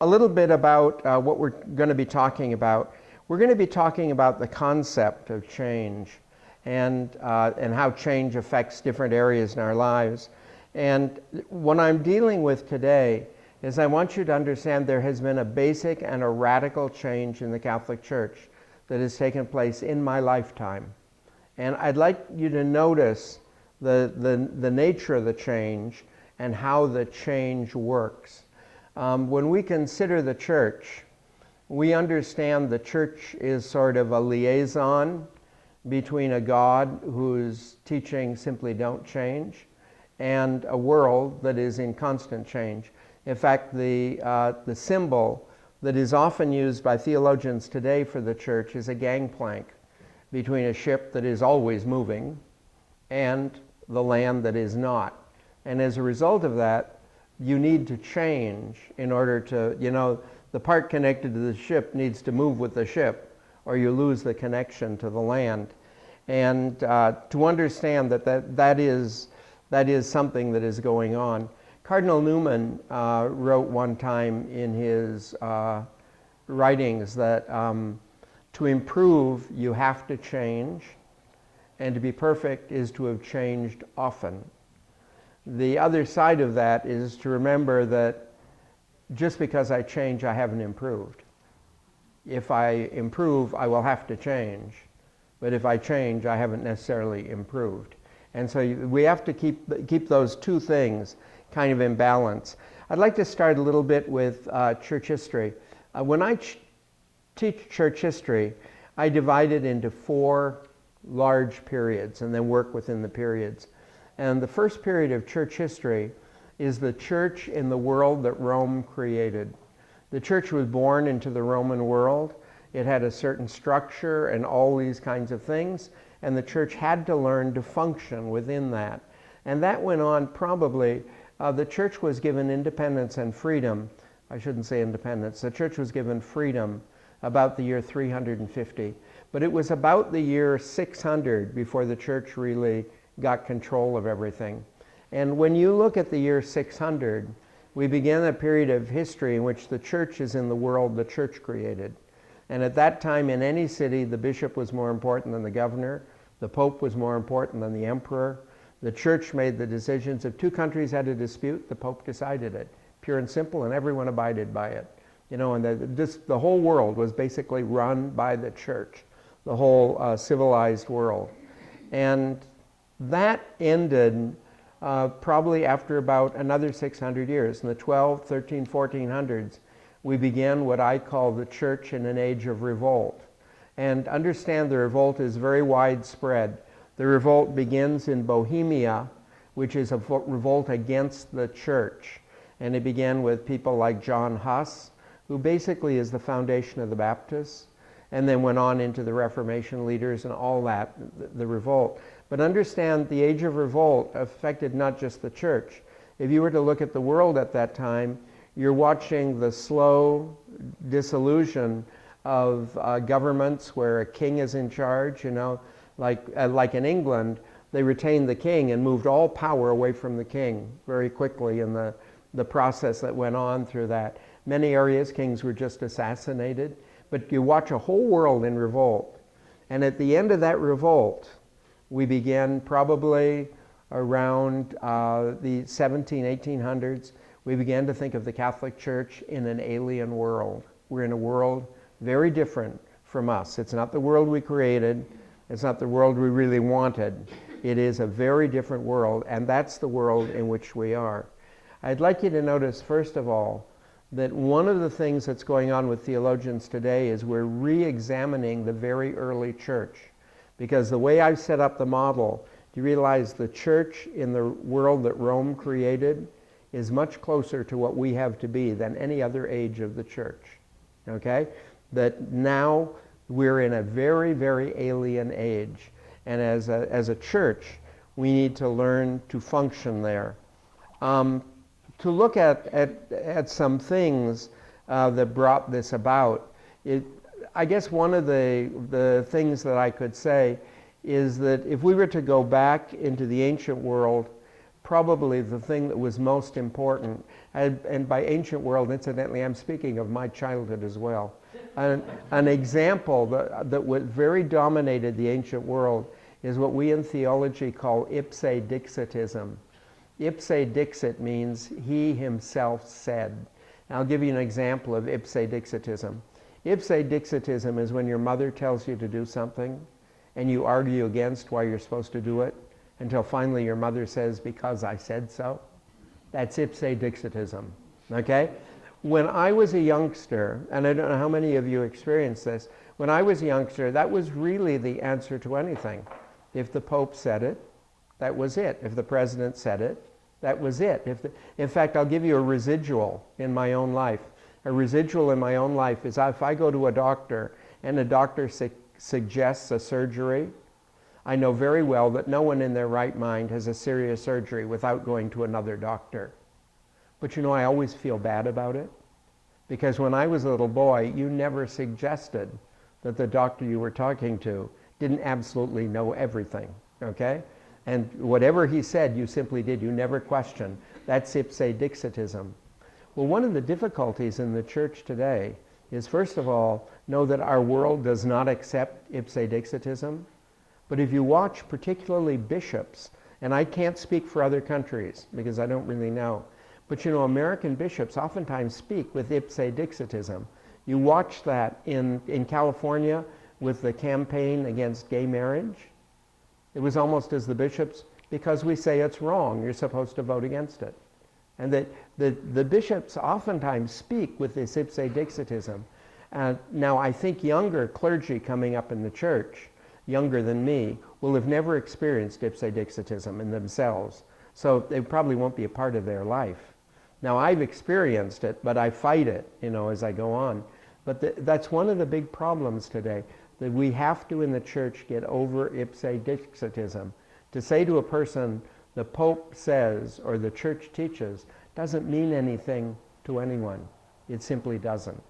a little bit about what we're going to be talking about. We're going to be talking about the concept of change and how change affects different areas in our lives. And what I'm dealing with today is I want you to understand there has been a basic and a radical change in the Catholic Church that has taken place in my lifetime. And I'd like you to notice the nature of the change and how the change works. When we consider the church, we understand the church is sort of a liaison between a God whose teaching simply don't change and a world that is in constant change. In fact, the symbol that is often used by theologians today for the church is a gangplank between a ship that is always moving and the land that is not. And as a result of that, you need to change in order to, the part connected to the ship needs to move with the ship or you lose the connection to the land. And to understand that is something that is going on. Cardinal Newman wrote one time in his writings that to improve, you have to change, and to be perfect is to have changed often. The other side of that is to remember that just because I change, I haven't improved. If I improve, I will have to change. But if I change, I haven't necessarily improved. And so we have to keep those two things kind of in balance. I'd like to start a little bit with church history. When I teach church history, I divide it into 4 large periods and then work within the periods. And the first period of church history is the church in the world that Rome created. The church was born into the Roman world. It had a certain structure and all these kinds of things, and the church had to learn to function within that. And that went on probably, the church was given independence and freedom. I shouldn't say independence. The church was given freedom about the year 350. But it was about the year 600 before the church really got control of everything. And when you look at the year 600, we begin a period of history in which the church is in the world the church created. And at that time, in any city, the bishop was more important than the governor. The pope was more important than the emperor. The church made the decisions. If 2 countries had a dispute, the pope decided it, pure and simple, and everyone abided by it. And the whole world was basically run by the church, the whole civilized world. And that ended probably after about another 600 years. In the 12, 13, 1400s, we began what I call the church in an age of revolt. And understand the revolt is very widespread. The revolt begins in Bohemia, which is a revolt against the church. And it began with people like John Huss, who basically is the foundation of the Baptists, and then went on into the Reformation leaders and all that, the revolt. But understand the age of revolt affected not just the church. If you were to look at the world at that time, you're watching the slow dissolution of governments where a king is in charge, like in England, they retained the king and moved all power away from the king very quickly in the process that went on through that. Many areas, kings were just assassinated, but you watch a whole world in revolt. And at the end of that revolt, we began probably around the 1800s, we began to think of the Catholic Church in an alien world. We're in a world very different from us. It's not the world we created. It's not the world we really wanted. It is a very different world, and that's the world in which we are. I'd like you to notice, first of all, that one of the things that's going on with theologians today is we're re-examining the very early church. Because the way I've set up the model, do you realize the church in the world that Rome created is much closer to what we have to be than any other age of the church, okay? That now we're in a very, very alien age. And as a church, we need to learn to function there. To look at some things that brought this about, I guess one of the things that I could say is that if we were to go back into the ancient world, probably the thing that was most important. And by ancient world, incidentally, I'm speaking of my childhood as well. An example that very dominated the ancient world is what we in theology call ipse dixitism. Ipse dixit means he himself said. And I'll give you an example of ipse dixitism. Ipse dixitism is when your mother tells you to do something and you argue against why you're supposed to do it until finally your mother says, because I said so. That's ipse dixitism, okay? When I was a youngster, and I don't know how many of you experienced this, when I was a youngster, that was really the answer to anything. If the Pope said it, that was it. If the President said it, that was it. In fact, I'll give you a residual in my own life. A residual in my own life is if I go to a doctor and a doctor suggests a surgery, I know very well that no one in their right mind has a serious surgery without going to another doctor. But you know, I always feel bad about it, because when I was a little boy, you never suggested that the doctor you were talking to didn't absolutely know everything, okay? And whatever he said, you simply did. You never questioned. That's ipse dixitism. Well, one of the difficulties in the church today is, first of all, know that our world does not accept ipse dixitism. But if you watch particularly bishops, and I can't speak for other countries because I don't really know, but you know, American bishops oftentimes speak with ipse dixitism. You watch that in California with the campaign against gay marriage. It was almost as the bishops, because we say it's wrong, you're supposed to vote against it. And that the bishops oftentimes speak with this ipse dixitism. Now, I think younger clergy coming up in the church, younger than me, will have never experienced ipse dixitism in themselves. So they probably won't be a part of their life. Now, I've experienced it, but I fight it, you know, as I go on. But that's one of the big problems today, that we have to, in the church, get over ipse dixitism. To say to a person, the Pope says, or the church teaches, doesn't mean anything to anyone. It simply doesn't.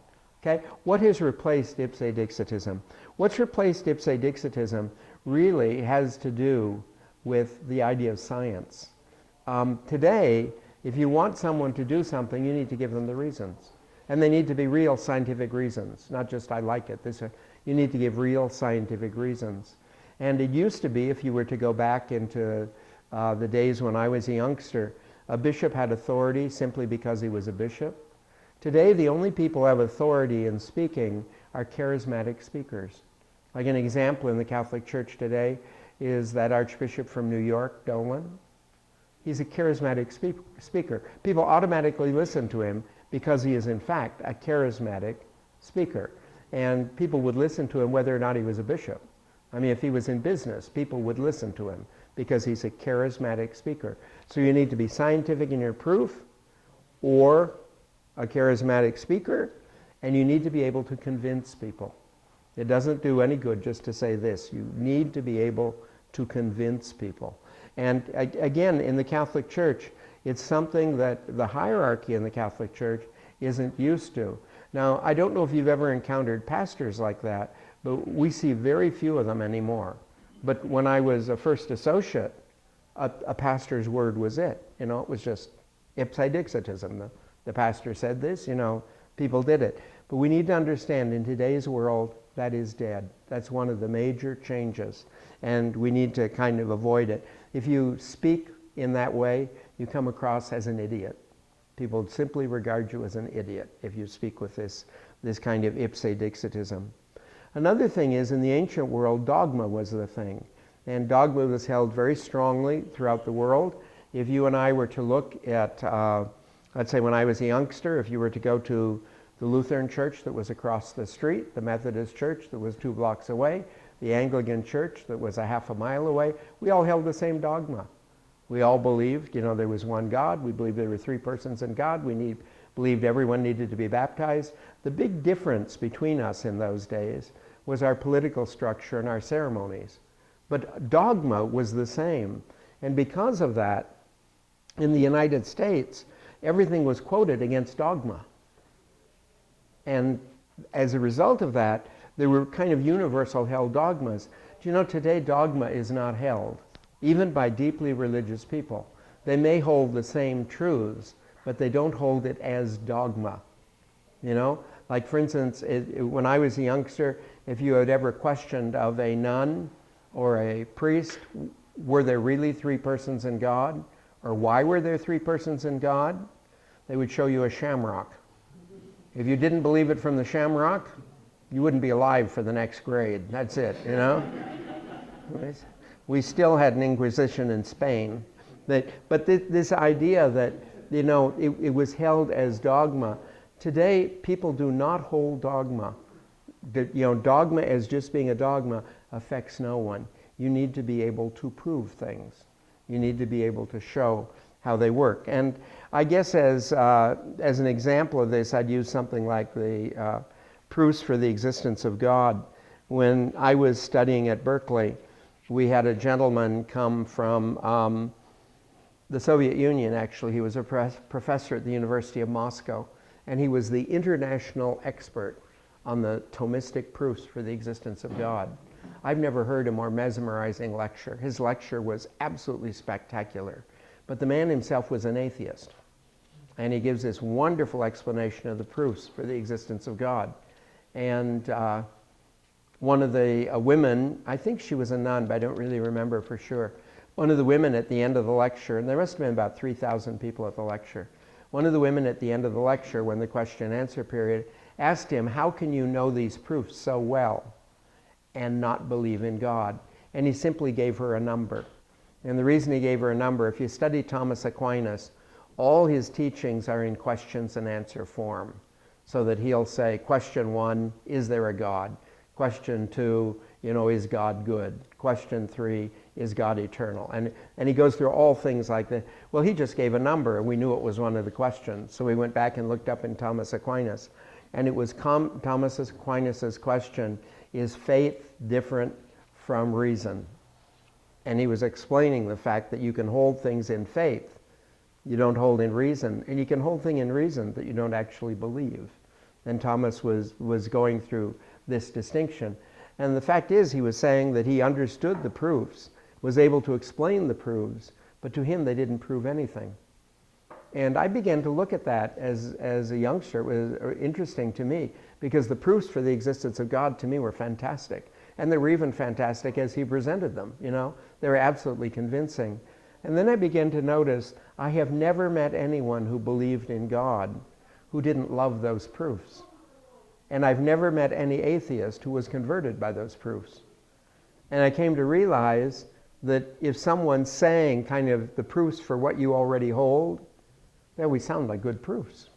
Okay? What has replaced ipse dixitism? What's replaced ipse dixitism really has to do with the idea of science. Today, if you want someone to do something, you need to give them the reasons. And they need to be real scientific reasons, not just I like it. You need to give real scientific reasons. And it used to be, if you were to go back into the days when I was a youngster, a bishop had authority simply because he was a bishop. Today, the only people who have authority in speaking are charismatic speakers. Like an example in the Catholic Church today is that Archbishop from New York, Dolan. He's a charismatic speaker. People automatically listen to him because he is, in fact, a charismatic speaker. And people would listen to him whether or not he was a bishop. I mean, if he was in business, people would listen to him because he's a charismatic speaker. So you need to be scientific in your proof, or a charismatic speaker, and you need to be able to convince people. It doesn't do any good just to say this. You need to be able to convince people. And again, in the Catholic Church, it's something that the hierarchy in the Catholic Church isn't used to. Now, I don't know if you've ever encountered pastors like that, but we see very few of them anymore. But when I was a first associate, a pastor's word was it. You know, it was just ipse dixitism. The pastor said this, you know, people did it. But we need to understand, in today's world, that is dead. That's one of the major changes. And we need to kind of avoid it. If you speak in that way, you come across as an idiot. People simply regard you as an idiot if you speak with this kind of ipse dixitism. Another thing is, in the ancient world, dogma was the thing. And dogma was held very strongly throughout the world. If you and I were to look at, let's say when I was a youngster, if you were to go to the Lutheran church that was across the street, the Methodist church that was 2 blocks away, the Anglican church that was a half a mile away, we all held the same dogma. We all believed, you know, there was one God. We believed there were 3 persons in God. We believed everyone needed to be baptized. The big difference between us in those days was our political structure and our ceremonies. But dogma was the same. And because of that, in the United States, everything was quoted against dogma. And as a result of that, there were kind of universal held dogmas. Do you know today dogma is not held, even by deeply religious people? They may hold the same truths, but they don't hold it as dogma. You know, like for instance, when I was a youngster, if you had ever questioned of a nun or a priest, were there really three persons in God? Or why were there three persons in God? They would show you a shamrock. If you didn't believe it from the shamrock, you wouldn't be alive for the next grade. That's it, you know? We still had an Inquisition in Spain. But this idea that, you know, it was held as dogma. Today, people do not hold dogma. You know, dogma as just being a dogma affects no one. You need to be able to prove things. You need to be able to show how they work. And I guess as an example of this, I'd use something like the proofs for the existence of God. When I was studying at Berkeley, we had a gentleman come from the Soviet Union, actually. He was a professor at the University of Moscow, and he was the international expert on the Thomistic proofs for the existence of God. I've never heard a more mesmerizing lecture. His lecture was absolutely spectacular. But the man himself was an atheist. And he gives this wonderful explanation of the proofs for the existence of God. And one of the women, I think she was a nun, but I don't really remember for sure. One of the women at the end of the lecture, and there must have been about 3,000 people at the lecture. One of the women at the end of the lecture, when the question and answer period, asked him, how can you know these proofs so well and not believe in God? And he simply gave her a number. And the reason he gave her a number, if you study Thomas Aquinas, all his teachings are in questions and answer form. So that he'll say, question 1, is there a God? Question 2, you know, is God good? Question 3, is God eternal? And he goes through all things like that. Well, he just gave a number, and we knew it was one of the questions. So we went back and looked up in Thomas Aquinas. And it was Thomas Aquinas' question, is faith different from reason? And he was explaining the fact that you can hold things in faith, you don't hold in reason, and you can hold things in reason that you don't actually believe. And Thomas was going through this distinction. And the fact is, he was saying that he understood the proofs, was able to explain the proofs, but to him they didn't prove anything. And I began to look at that as a youngster. It was interesting to me, because the proofs for the existence of God to me were fantastic. And they were even fantastic as he presented them, you know. They were absolutely convincing. And then I began to notice I have never met anyone who believed in God who didn't love those proofs. And I've never met any atheist who was converted by those proofs. And I came to realize that if someone's saying kind of the proofs for what you already hold, well, we sound like good proofs.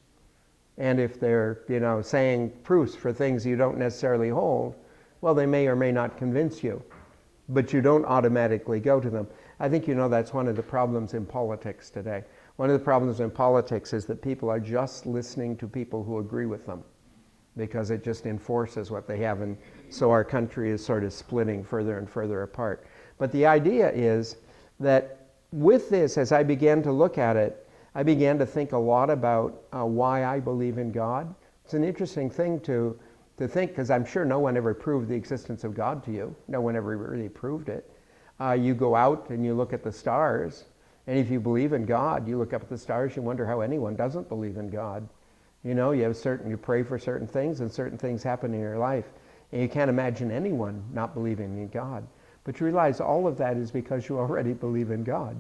And if they're, you know, saying proofs for things you don't necessarily hold, well, they may or may not convince you, but you don't automatically go to them. I think, you know, that's one of the problems in politics today. One of the problems in politics is that people are just listening to people who agree with them, because it just enforces what they have, and so our country is sort of splitting further and further apart. But the idea is that with this, as I began to look at it, I began to think a lot about why I believe in God. It's an interesting thing to think, because I'm sure no one ever proved the existence of God to you. No one ever really proved it. You go out and you look at the stars, and if you believe in God, you look up at the stars, you wonder how anyone doesn't believe in God. You know, you pray for certain things, and certain things happen in your life, and you can't imagine anyone not believing in God. But you realize all of that is because you already believe in God.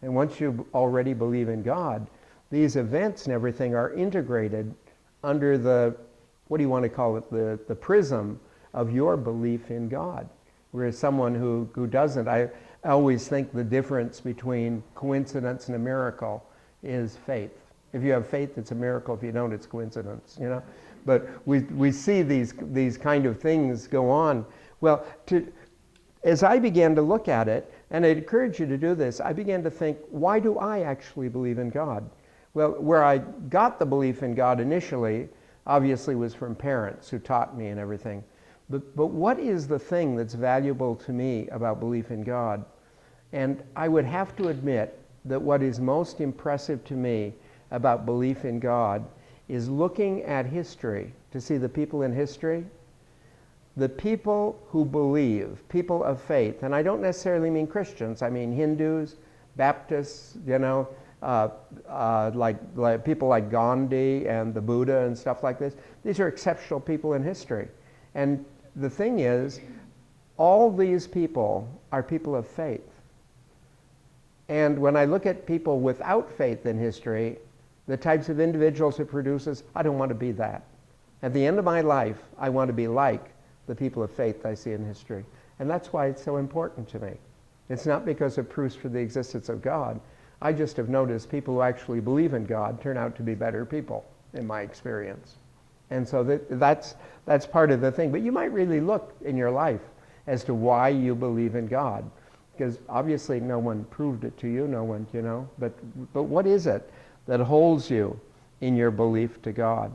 And once you already believe in God, these events and everything are integrated under the, what do you want to call it, the prism of your belief in God. Whereas someone who doesn't, I always think the difference between coincidence and a miracle is faith. If you have faith, it's a miracle. If you don't, it's coincidence, you know. But we see these kind of things go on. Well, as I began to look at it, and I'd encourage you to do this, I began to think, why do I actually believe in God? Well, where I got the belief in God initially, obviously, was from parents who taught me and everything. But what is the thing that's valuable to me about belief in God? And I would have to admit that what is most impressive to me about belief in God is looking at history, to see the people in history. The people who believe, people of faith, and I don't necessarily mean Christians, I mean Hindus, Baptists, like people like Gandhi and the Buddha and stuff like this. These are exceptional people in history. And the thing is, all these people are people of faith. And when I look at people without faith in history, the types of individuals it produces, I don't want to be that. At the end of my life, I want to be like the people of faith I see in history. And that's why it's so important to me. It's not because of proofs for the existence of God. I just have noticed people who actually believe in God turn out to be better people, in my experience. And so that's part of the thing. But you might really look in your life as to why you believe in God. Because obviously no one proved it to you, no one, but what is it that holds you in your belief to God?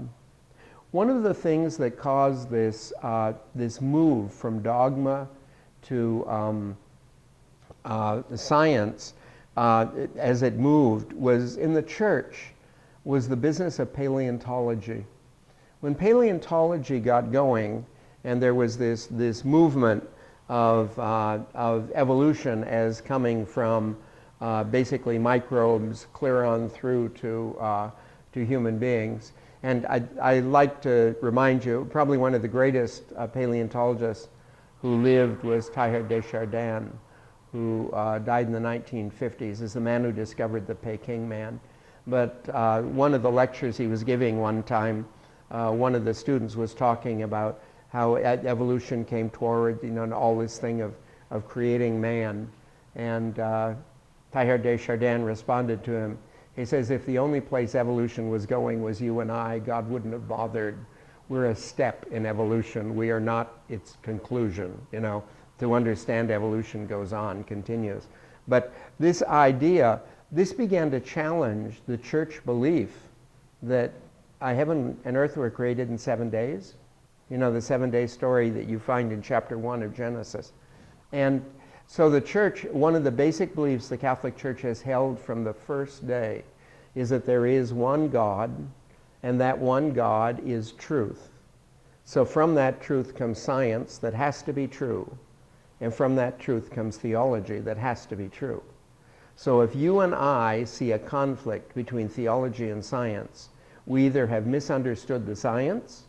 One of the things that caused this move from dogma to science as it moved was in the church was the business of paleontology. When paleontology got going and there was this movement of evolution as coming from basically microbes clear on through to human beings. And I like to remind you, probably one of the greatest paleontologists who lived was Teilhard de Chardin, who died in the 1950s, is the man who discovered the Peking man. But one of the lectures he was giving one time, one of the students was talking about how evolution came toward, and all this thing of creating man. And Teilhard de Chardin responded to him. He says, if the only place evolution was going was you and I, God wouldn't have bothered. We're a step in evolution. We are not its conclusion. To understand evolution goes on, continues. But this idea, this began to challenge the church belief that heaven and earth were created in 7 days. The 7-day story that you find in chapter 1 of Genesis. And so the church, one of the basic beliefs the Catholic Church has held from the first day is that there is one God, and that one God is truth. So from that truth comes science that has to be true, and from that truth comes theology that has to be true. So if you and I see a conflict between theology and science, we either have misunderstood the science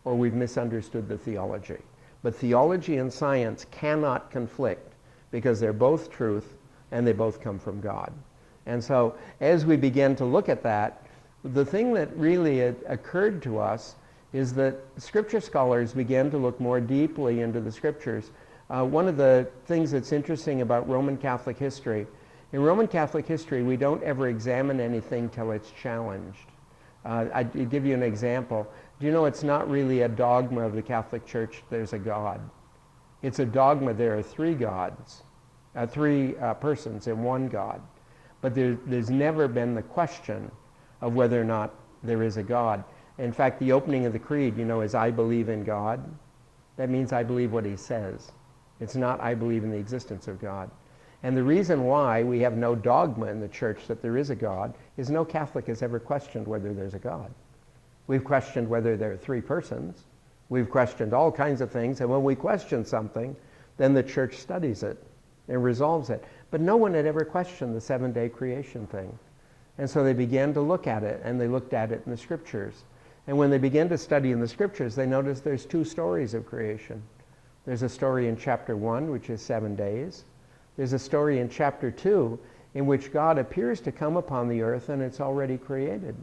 or we've misunderstood the theology. But theology and science cannot conflict because they're both truth and they both come from God. And so as we begin to look at that, the thing that really occurred to us is that scripture scholars began to look more deeply into the scriptures. One of the things that's interesting about Roman Catholic history, in Roman Catholic history, we don't ever examine anything till it's challenged. I'll give you an example. Do you know it's not really a dogma of the Catholic Church there's a God? It's a dogma there are three gods, three persons in one God. But there's never been the question of whether or not there is a God. In fact, the opening of the creed, is I believe in God. That means I believe what he says. It's not I believe in the existence of God. And the reason why we have no dogma in the church that there is a God is no Catholic has ever questioned whether there's a God. We've questioned whether there are three persons. We've questioned all kinds of things. And when we question something, then the church studies it and resolves it. But no one had ever questioned the 7-day creation thing. And so they began to look at it, and they looked at it in the scriptures. And when they began to study in the scriptures, they noticed there's two stories of creation. There's a story in chapter 1, which is 7 days. There's a story in chapter 2 in which God appears to come upon the earth and it's already created.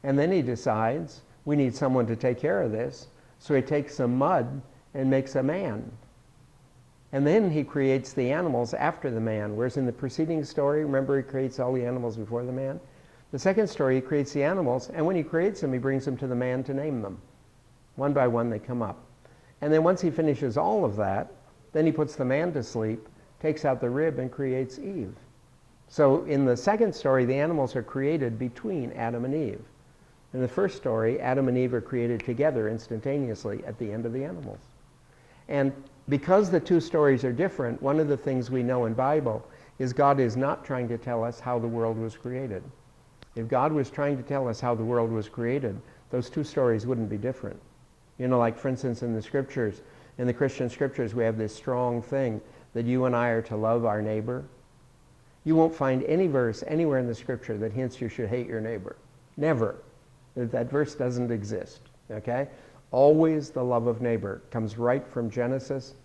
And then he decides, we need someone to take care of this. So he takes some mud and makes a man. And then he creates the animals after the man. Whereas in the preceding story, remember he creates all the animals before the man? The second story, he creates the animals, and when he creates them, he brings them to the man to name them. One by one, they come up. And then once he finishes all of that, then he puts the man to sleep, takes out the rib, and creates Eve. So in the second story, the animals are created between Adam and Eve. In the first story, Adam and Eve are created together instantaneously at the end of the animals. And because the two stories are different, one of the things we know in Bible is God is not trying to tell us how the world was created. If God was trying to tell us how the world was created, those two stories wouldn't be different. Like for instance in the scriptures, in the Christian scriptures, we have this strong thing that you and I are to love our neighbor. You won't find any verse anywhere in the scripture that hints you should hate your neighbor. Never. That verse doesn't exist, okay? Always the love of neighbor comes right from Genesis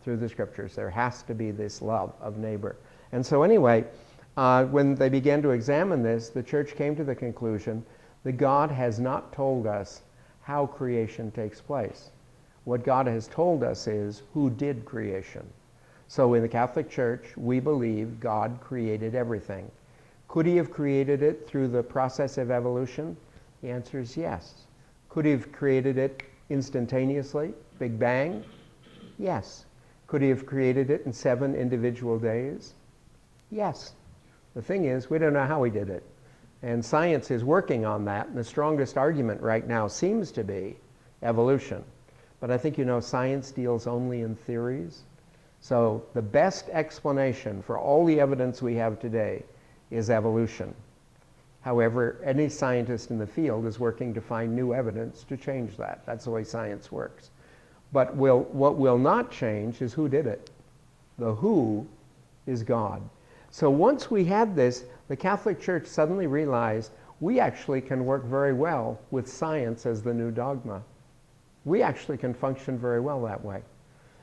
through the scriptures. There has to be this love of neighbor. And so anyway, when they began to examine this, the church came to the conclusion that God has not told us how creation takes place. What God has told us is who did creation. So in the Catholic Church, we believe God created everything. Could he have created it through the process of evolution? The answer is yes. Could he have created it instantaneously, Big Bang? Yes. Could he have created it in 7 individual days? Yes. The thing is, we don't know how he did it. And science is working on that, and the strongest argument right now seems to be evolution. But I think you know science deals only in theories. So the best explanation for all the evidence we have today is evolution. However, any scientist in the field is working to find new evidence to change that. That's the way science works. But what will not change is who did it. The who is God. So once we had this, the Catholic Church suddenly realized we actually can work very well with science as the new dogma. We actually can function very well that way.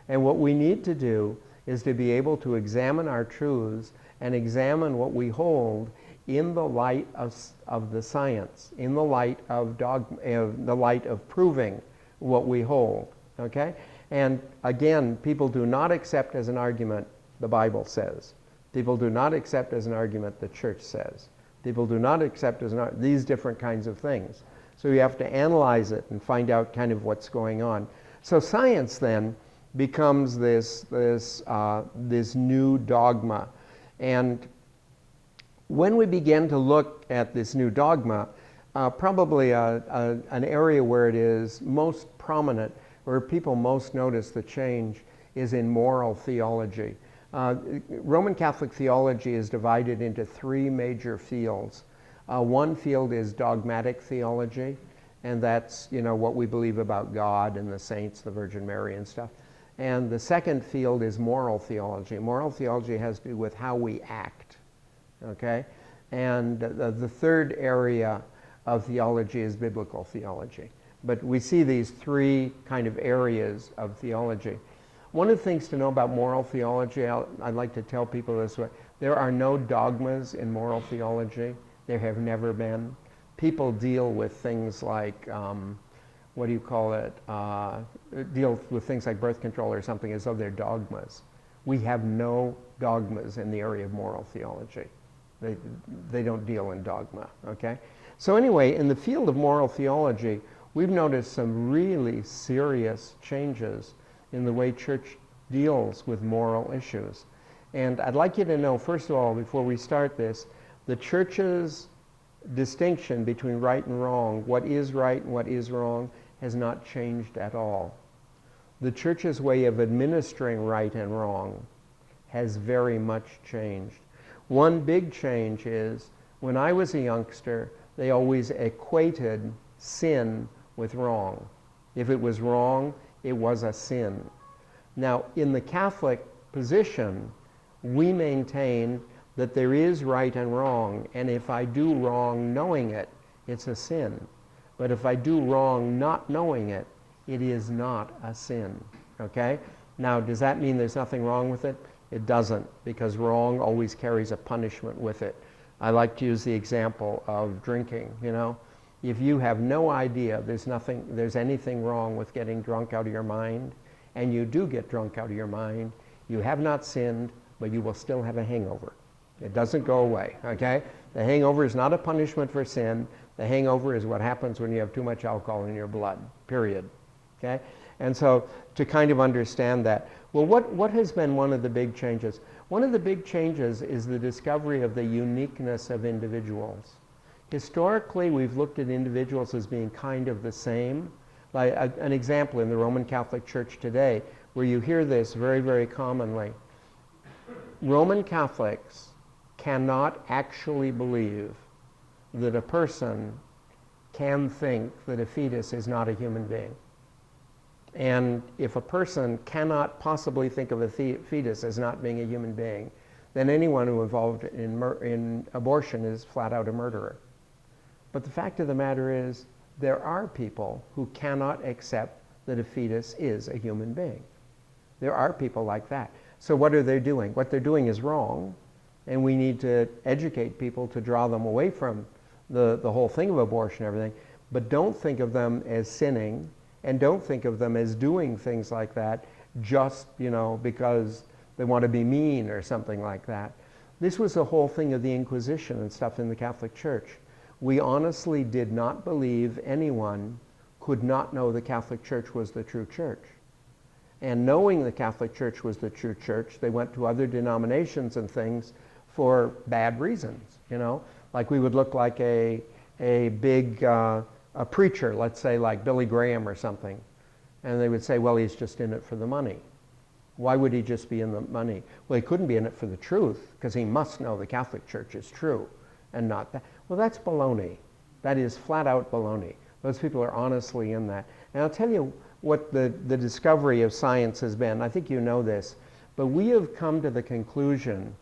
And what we need to do is to be able to examine our truths and examine what we hold in the light of the science, in the light of the light of proving what we hold. Okay? And again, people do not accept as an argument the Bible says. People do not accept as an argument the church says. People do not accept as these different kinds of things. So you have to analyze it and find out kind of what's going on. So science then becomes this new dogma. And when we begin to look at this new dogma, probably an area where it is most prominent, where people most notice the change, is in moral theology. Roman Catholic theology is divided into 3 major fields. One field is dogmatic theology, and that's what we believe about God and the saints, the Virgin Mary and stuff. And the second field is moral theology. Moral theology has to do with how we act, okay? And the third area of theology is biblical theology. But we see these 3 kind of areas of theology. One of the things to know about moral theology, I'd like to tell people this way: there are no dogmas in moral theology. There have never been. People deal with things like, deal with things like birth control or something as though they're dogmas. We have no dogmas in the area of moral theology. They don't deal in dogma, okay? So anyway, in the field of moral theology, we've noticed some really serious changes in the way church deals with moral issues. And I'd like you to know, first of all, before we start this, the church's distinction between right and wrong, what is right and what is wrong, has not changed at all. The church's way of administering right and wrong has very much changed. One big change is, when I was a youngster, they always equated sin with wrong. If it was wrong, it was a sin. Now, in the Catholic position, we maintain that there is right and wrong, and if I do wrong knowing it, it's a sin. But if I do wrong not knowing it, it is not a sin, okay? Now, does that mean there's nothing wrong with it? It doesn't, because wrong always carries a punishment with it. I like to use the example of drinking, If you have no idea there's anything wrong with getting drunk out of your mind, and you do get drunk out of your mind, you have not sinned, but you will still have a hangover. It doesn't go away, okay? The hangover is not a punishment for sin. The hangover is what happens when you have too much alcohol in your blood, period, okay? And so to kind of understand that, well, what has been one of the big changes? One of the big changes is the discovery of the uniqueness of individuals. Historically, we've looked at individuals as being kind of the same. Like an example in the Roman Catholic Church today, where you hear this very, very commonly. Roman Catholics cannot actually believe that a person can think that a fetus is not a human being. And if a person cannot possibly think of a fetus as not being a human being, then anyone who involved in abortion is flat out a murderer. But the fact of the matter is, there are people who cannot accept that a fetus is a human being. There are people like that. So what are they doing? What they're doing is wrong, and we need to educate people to draw them away from the whole thing of abortion and everything. But don't think of them as sinning, and don't think of them as doing things like that just, because they want to be mean or something like that. This was the whole thing of the Inquisition and stuff in the Catholic Church. We honestly did not believe anyone could not know the Catholic Church was the true church. And knowing the Catholic Church was the true church, they went to other denominations and things for bad reasons, Like we would look like a big a preacher, let's say like Billy Graham or something. And they would say, well, he's just in it for the money. Why would he just be in the money? Well, he couldn't be in it for the truth, because he must know the Catholic Church is true and not that. Well, that's baloney. That is flat out baloney. Those people are honestly in that. And I'll tell you what the discovery of science has been. I think you know this, but we have come to the conclusion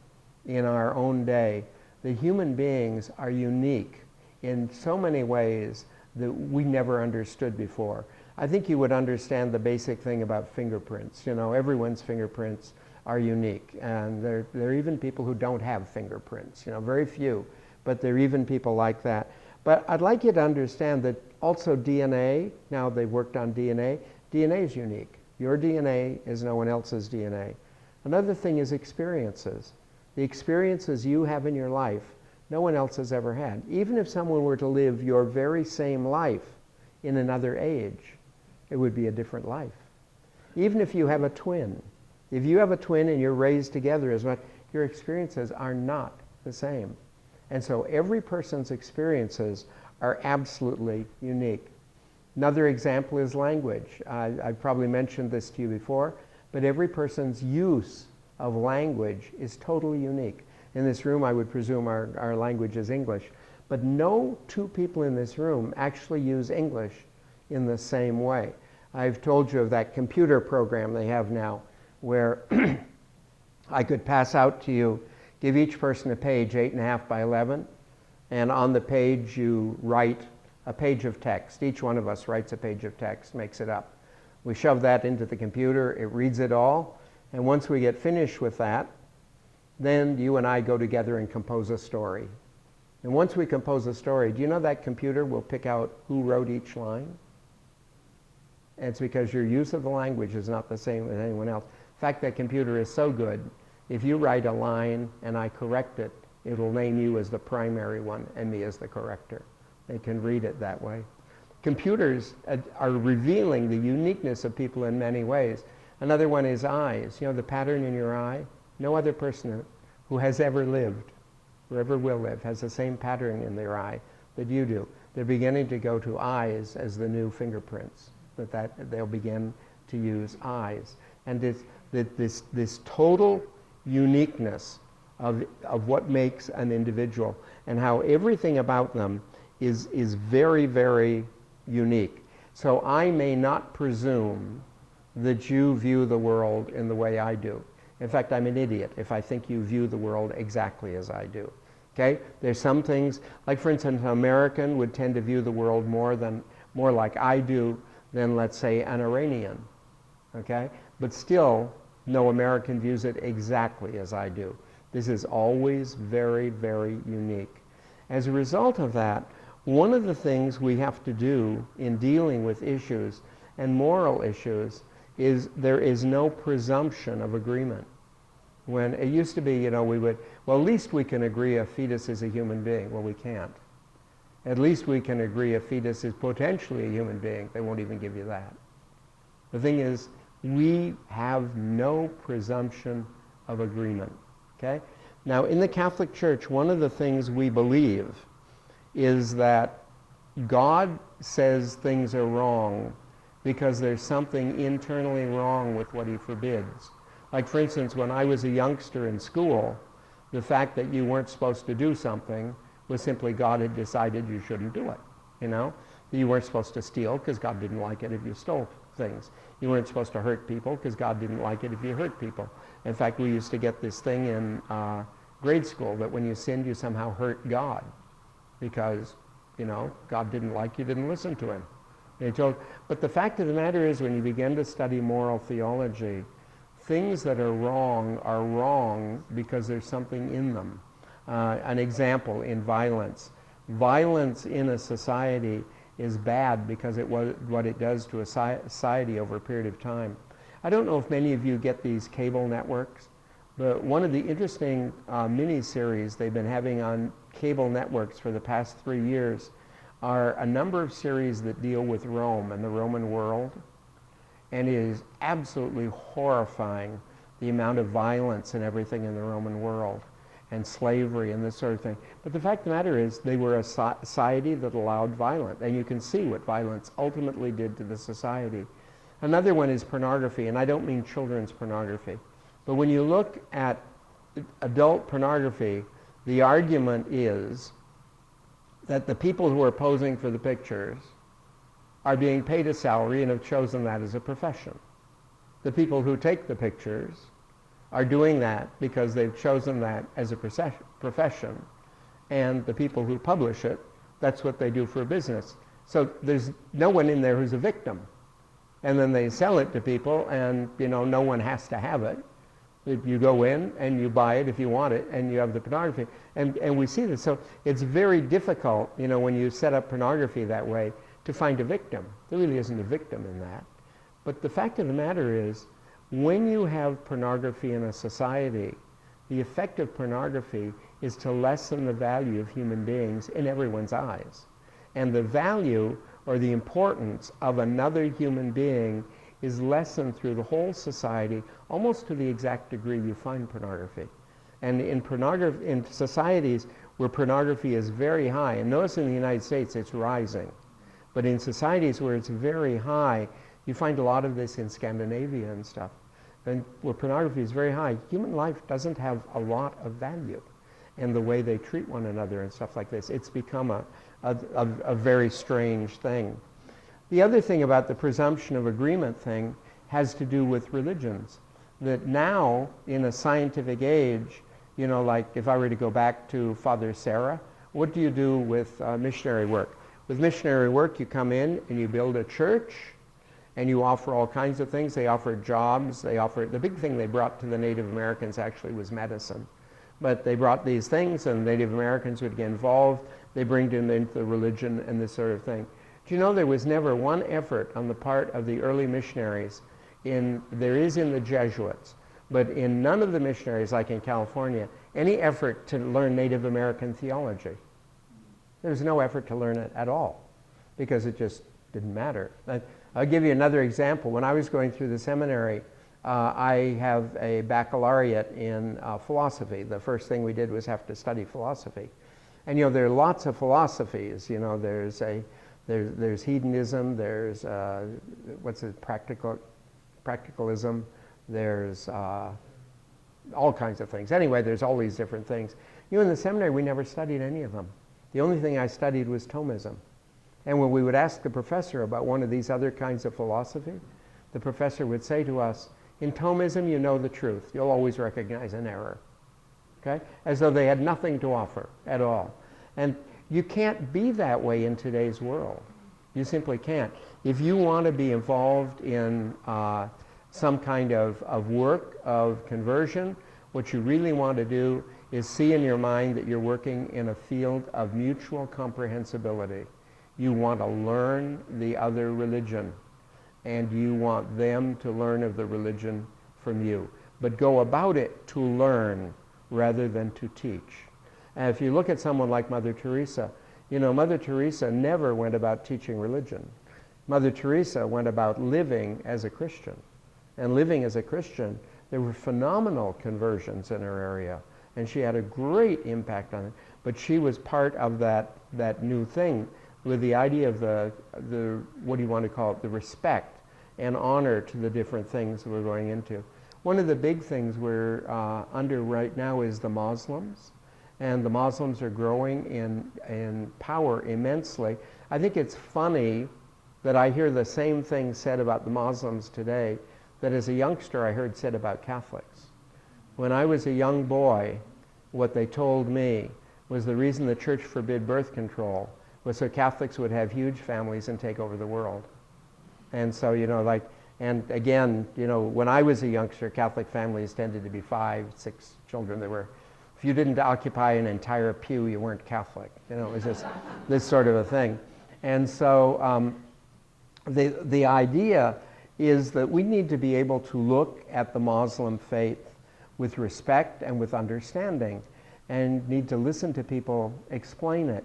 in our own day that human beings are unique in so many ways that we never understood before. I think you would understand the basic thing about fingerprints. Everyone's fingerprints are unique, and there are even people who don't have fingerprints, very few, but there are even people like that. But I'd like you to understand that also DNA, now they've worked on DNA is unique. Your DNA is no one else's DNA. Another thing is experiences. The experiences you have in your life, no one else has ever had. Even if someone were to live your very same life in another age, it would be a different life. Even if you have a twin. If you have a twin and you're raised together as much, your experiences are not the same. And so every person's experiences are absolutely unique. Another example is language. I've probably mentioned this to you before, but every person's use of language is totally unique. In this room, I would presume our language is English, but no two people in this room actually use English in the same way. I've told you of that computer program they have now, where I could pass out to you, give each person a page 8.5 by 11, and on the page you write a page of text. Each one of us writes a page of text, makes it up. We shove that into the computer, it reads it all, and once we get finished with that, then you and I go together and compose a story. And once we compose a story, do you know that computer will pick out who wrote each line? And it's because your use of the language is not the same as anyone else. In fact, that computer is so good, if you write a line and I correct it, it will name you as the primary one and me as the corrector. They can read it that way. Computers are revealing the uniqueness of people in many ways. Another one is eyes. The pattern in your eye? No other person who has ever lived, or ever will live, has the same pattern in their eye that you do. They're beginning to go to eyes as the new fingerprints, that they'll begin to use eyes. And this total uniqueness of what makes an individual and how everything about them is very, very unique. So I may not presume that you view the world in the way I do. In fact, I'm an idiot if I think you view the world exactly as I do. Okay? There's some things, like for instance, an American would tend to view the world more like I do than, let's say, an Iranian. Okay? But still, no American views it exactly as I do. This is always very, very unique. As a result of that, one of the things we have to do in dealing with issues and moral issues is there is no presumption of agreement. When it used to be, we would, well, at least we can agree a fetus is a human being. Well, we can't. At least we can agree a fetus is potentially a human being. They won't even give you that. The thing is, we have no presumption of agreement. Okay? Now, in the Catholic Church, one of the things we believe is that God says things are wrong because there's something internally wrong with what he forbids. Like, for instance, when I was a youngster in school, the fact that you weren't supposed to do something was simply God had decided you shouldn't do it. You weren't supposed to steal because God didn't like it if you stole things. You weren't supposed to hurt people because God didn't like it if you hurt people. In fact, we used to get this thing in grade school that when you sinned, you somehow hurt God because, God didn't like you, didn't listen to him. But the fact of the matter is, when you begin to study moral theology, things that are wrong because there's something in them. An example in violence. Violence in a society is bad because what it does to a society over a period of time. I don't know if many of you get these cable networks, but one of the interesting mini-series they've been having on cable networks for the past 3 years are a number of series that deal with Rome and the Roman world. And it is absolutely horrifying, the amount of violence and everything in the Roman world, and slavery and this sort of thing. But the fact of the matter is, they were a society that allowed violence, and you can see what violence ultimately did to the society. Another one is pornography, and I don't mean children's pornography. But when you look at adult pornography, the argument is that the people who are posing for the pictures are being paid a salary and have chosen that as a profession. The people who take the pictures are doing that because they've chosen that as a profession. And the people who publish it, that's what they do for a business. So there's no one in there who's a victim. And then they sell it to people, and no one has to have it. You go in and you buy it if you want it, and you have the pornography. And we see this. So it's very difficult, when you set up pornography that way, to find a victim. There really isn't a victim in that. But the fact of the matter is, when you have pornography in a society, the effect of pornography is to lessen the value of human beings in everyone's eyes. And the value or the importance of another human being is lessened through the whole society, almost to the exact degree you find pornography. And in societies where pornography is very high, and notice in the United States it's rising, but in societies where it's very high, you find a lot of this in Scandinavia and stuff. And where pornography is very high, human life doesn't have a lot of value. And the way they treat one another and stuff like this, it's become a very strange thing. The other thing about the presumption of agreement thing has to do with religions. That now, in a scientific age, like if I were to go back to Father Sarah, what do you do with missionary work? With missionary work, you come in and you build a church, and you offer all kinds of things. They offer jobs. The big thing they brought to the Native Americans actually was medicine. But they brought these things, and Native Americans would get involved. They bring them into the religion and this sort of thing. Do you know there was never one effort on the part of the early missionaries, there is in the Jesuits, but in none of the missionaries, like in California, any effort to learn Native American theology. There was no effort to learn it at all, because it just didn't matter. I'll give you another example. When I was going through the seminary, I have a baccalaureate in philosophy. The first thing we did was have to study philosophy. And there are lots of philosophies. There's hedonism, there's practicalism, there's all kinds of things. Anyway, there's all these different things. In the seminary, we never studied any of them. The only thing I studied was Thomism. And when we would ask the professor about one of these other kinds of philosophy, the professor would say to us, in Thomism, you know the truth. You'll always recognize an error. Okay? As though they had nothing to offer at all. And you can't be that way in today's world. You simply can't. If you want to be involved in some kind of work of conversion, what you really want to do is see in your mind that you're working in a field of mutual comprehensibility. You want to learn the other religion, and you want them to learn of the religion from you. But go about it to learn rather than to teach. And if you look at someone like Mother Teresa, Mother Teresa never went about teaching religion. Mother Teresa went about living as a Christian. And living as a Christian, there were phenomenal conversions in her area. And she had a great impact on it. But she was part of that new thing, with the idea of the what do you want to call it, the respect and honor to the different things we're going into. One of the big things we're under right now is the Muslims. And the Muslims are growing in power immensely. I think it's funny that I hear the same thing said about the Muslims today that as a youngster I heard said about Catholics. When I was a young boy, what they told me was the reason the church forbid birth control was so Catholics would have huge families and take over the world. And so, and again, when I was a youngster, Catholic families tended to be 5, 6 children. If you didn't occupy an entire pew, you weren't Catholic. It was just this sort of a thing. And so the idea is that we need to be able to look at the Muslim faith with respect and with understanding, and need to listen to people explain it.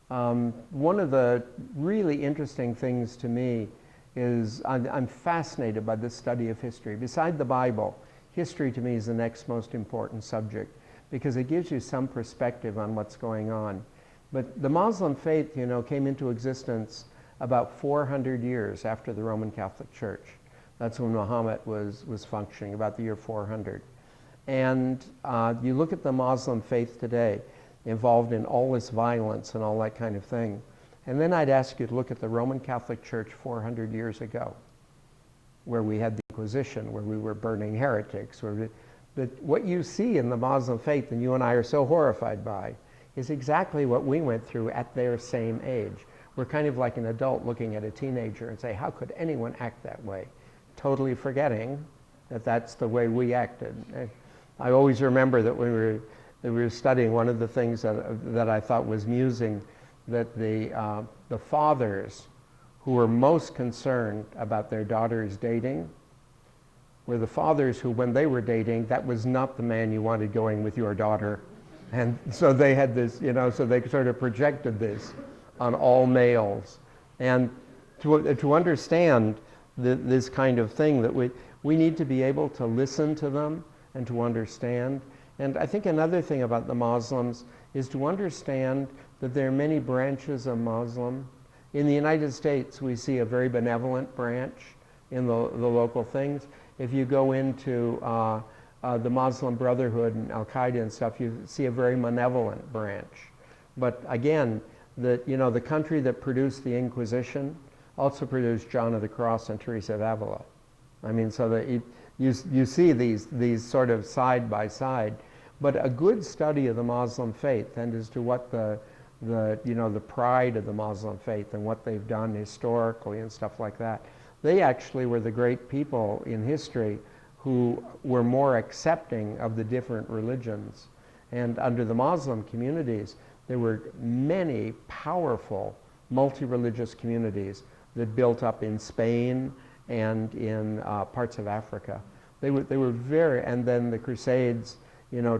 One of the really interesting things to me is I'm fascinated by the study of history. Beside the Bible, history to me is the next most important subject because it gives you some perspective on what's going on. But the Muslim faith, came into existence about 400 years after the Roman Catholic Church. That's when Muhammad was functioning, about the year 400. And you look at the Muslim faith today, involved in all this violence and all that kind of thing. And then I'd ask you to look at the Roman Catholic Church 400 years ago, where we had the Inquisition, where we were burning heretics. But what you see in the Muslim faith, and you and I are so horrified by, is exactly what we went through at their same age. We're kind of like an adult looking at a teenager and say, how could anyone act that way? Totally forgetting that that's the way we acted. I always remember that when we were studying, one of the things that I thought was amusing, that the fathers who were most concerned about their daughters dating were the fathers who, when they were dating, that was not the man you wanted going with your daughter. And so they had this, so they sort of projected this on all males. And to understand this kind of thing, that we need to be able to listen to them and to understand. And I think another thing about the Muslims is to understand that there are many branches of Muslim. In the United States, we see a very benevolent branch in the local things. If you go into the Muslim Brotherhood and Al-Qaeda and stuff, you see a very malevolent branch. But again, the country that produced the Inquisition also produced John of the Cross and Teresa of Avila. I mean, so that you see these sort of side by side. But a good study of the Muslim faith and as to what the pride of the Muslim faith and what they've done historically and stuff like that, they actually were the great people in history who were more accepting of the different religions. And under the Muslim communities, there were many powerful multi-religious communities that built up in Spain and in parts of Africa. They were very, and then the Crusades,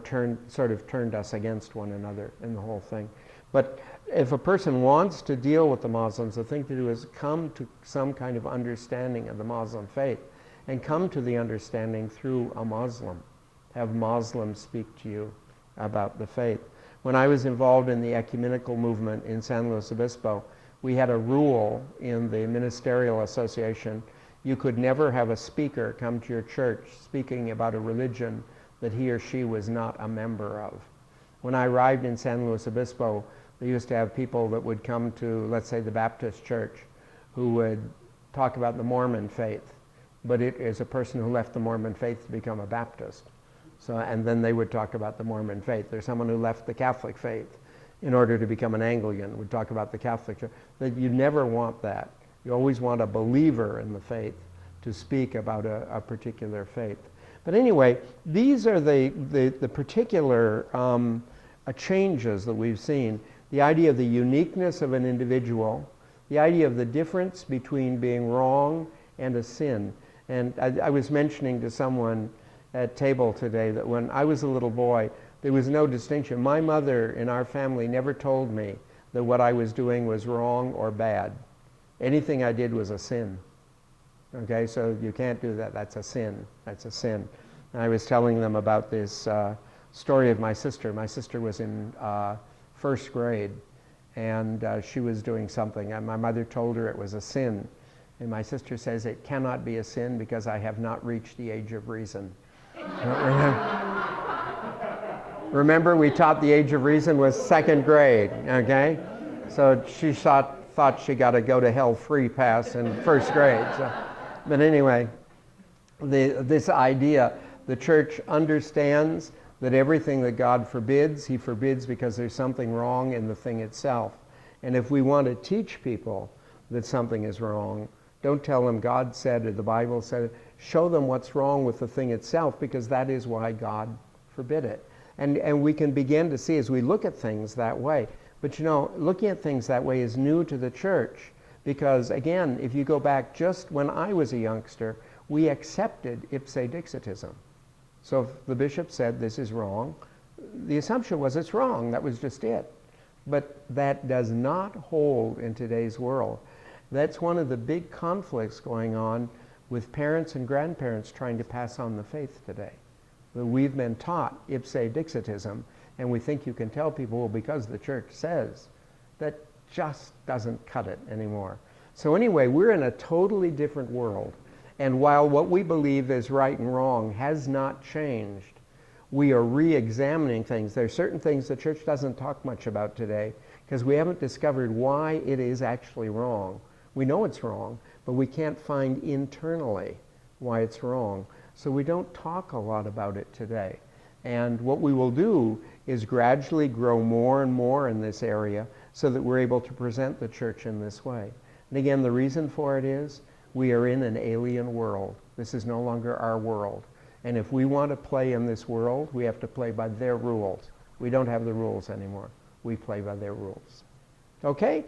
turned us against one another in the whole thing. But if a person wants to deal with the Muslims, the thing to do is come to some kind of understanding of the Muslim faith and come to the understanding through a Muslim. Have Muslims speak to you about the faith. When I was involved in the ecumenical movement in San Luis Obispo, we had a rule in the ministerial association: you could never have a speaker come to your church speaking about a religion that he or she was not a member of. When I arrived in San Luis Obispo, they used to have people that would come to, let's say, the Baptist church, who would talk about the Mormon faith, but it is a person who left the Mormon faith to become a Baptist. So, and then they would talk about the Mormon faith. There's someone who left the Catholic faith in order to become an Anglican, would talk about the Catholic church. That you never want that. You always want a believer in the faith to speak about a particular faith. But anyway, these are the particular changes that we've seen. The idea of the uniqueness of an individual, the idea of the difference between being wrong and a sin. And I was mentioning to someone at table today that when I was a little boy, there was no distinction. My mother in our family never told me that what I was doing was wrong or bad. Anything I did was a sin. Okay, so you can't do that. That's a sin. That's a sin. And I was telling them about this story of my sister. My sister was in first grade, and she was doing something, and my mother told her it was a sin. And my sister says, it cannot be a sin because I have not reached the age of reason. Remember, we taught the age of reason was second grade, okay? So she thought thought she got a go to hell free pass in first grade. So. But anyway, this idea, the church understands that everything that God forbids, he forbids because there's something wrong in the thing itself. And if we want to teach people that something is wrong, don't tell them God said or the Bible said it. Show them what's wrong with the thing itself, because that is why God forbid it. And we can begin to see as we look at things that way. But you know, looking at things that way is new to the church, because again, if you go back just when I was a youngster, we accepted ipse dixitism. So if the bishop said this is wrong, the assumption was it's wrong. That was just it. But that does not hold in today's world. That's one of the big conflicts going on with parents and grandparents trying to pass on the faith today. We've been taught ipse dixitism, and we think you can tell people, well, because the church says. That just doesn't cut it anymore. So anyway, we're in a totally different world. And while what we believe is right and wrong has not changed, we are re-examining things. There are certain things the church doesn't talk much about today because we haven't discovered why it is actually wrong. We know it's wrong, but we can't find internally why it's wrong. So we don't talk a lot about it today. And what we will do is gradually grow more and more in this area so that we're able to present the church in this way. And again, the reason for it is we are in an alien world. This is no longer our world. And if we want to play in this world, we have to play by their rules. We don't have the rules anymore. We play by their rules. Okay?